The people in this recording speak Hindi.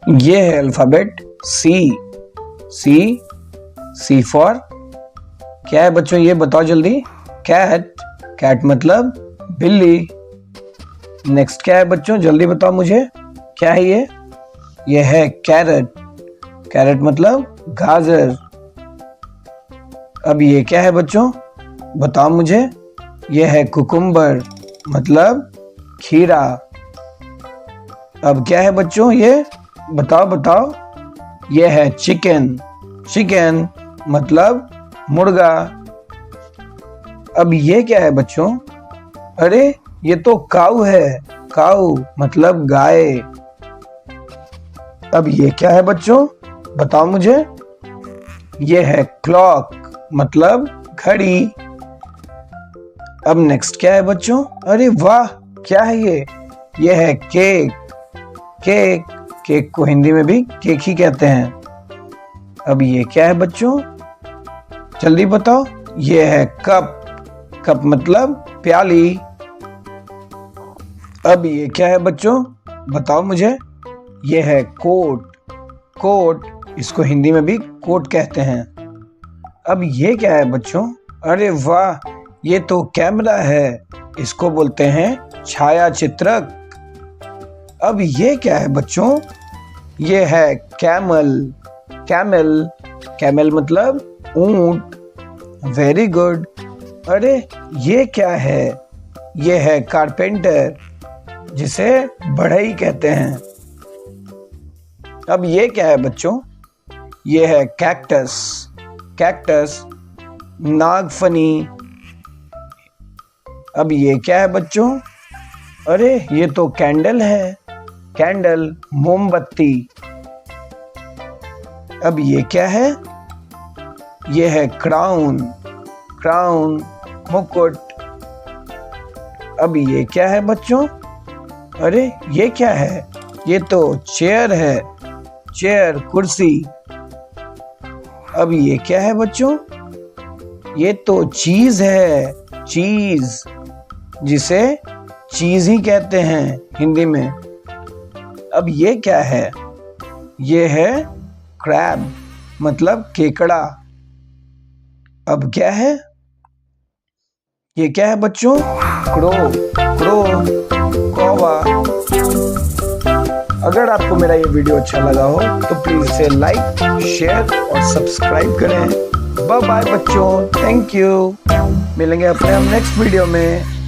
ये है अल्फाबेट सी। सी फॉर क्या है बच्चों, ये बताओ जल्दी। कैट। कैट मतलब बिल्ली। नेक्स्ट क्या है बच्चों, जल्दी बताओ मुझे, क्या है ये? ये है कैरेट। कैरेट मतलब गाजर। अब ये क्या है बच्चों, बताओ मुझे। ये है कुकुम्बर मतलब खीरा। अब क्या है बच्चों ये, बताओ। ये है चिकन। चिकन मतलब मुर्गा। अब ये क्या है बच्चों, अरे ये तो काऊ है। काऊ मतलब गाय। अब ये क्या है बच्चों, बताओ मुझे। ये है क्लॉक मतलब घड़ी। अब नेक्स्ट क्या है बच्चों, अरे वाह, क्या है ये? ये है केक। केक को हिंदी में भी केक ही कहते हैं। अब ये क्या है बच्चों, जल्दी बताओ। ये है कप। कप मतलब प्याली। अब ये क्या है बच्चों, बताओ मुझे। ये है कोट। कोट, इसको हिंदी में भी कोट कहते हैं। अब ये क्या है बच्चों, अरे वाह, ये तो कैमरा है, इसको बोलते हैं छाया चित्रक। अब ये क्या है बच्चों, ये है कैमल। कैमल मतलब ऊंट। Very good. अरे ये क्या है, ये है कारपेंटर, जिसे बढ़ई कहते हैं। अब ये क्या है बच्चों, ये है कैक्टस। कैक्टस नागफनी। अब ये क्या है बच्चों, अरे ये तो कैंडल है। कैंडल मोमबत्ती। अब ये क्या है, ये है क्राउन। क्राउन मुकुट। अब ये क्या है बच्चों, अरे ये क्या है, ये तो चेयर है। चेयर कुर्सी। अब ये क्या है बच्चों, ये तो चीज है। चीज, जिसे चीज ही कहते हैं हिंदी में। अब ये क्या है, ये है क्रैब मतलब केकड़ा। अब क्या है, ये क्या है बच्चों, क्रो। कौवा। अगर आपको मेरा ये वीडियो अच्छा लगा हो तो प्लीज इसे लाइक, शेयर और सब्सक्राइब करें। बाय बाय बच्चों, थैंक यू। मिलेंगे अपने हम नेक्स्ट वीडियो में।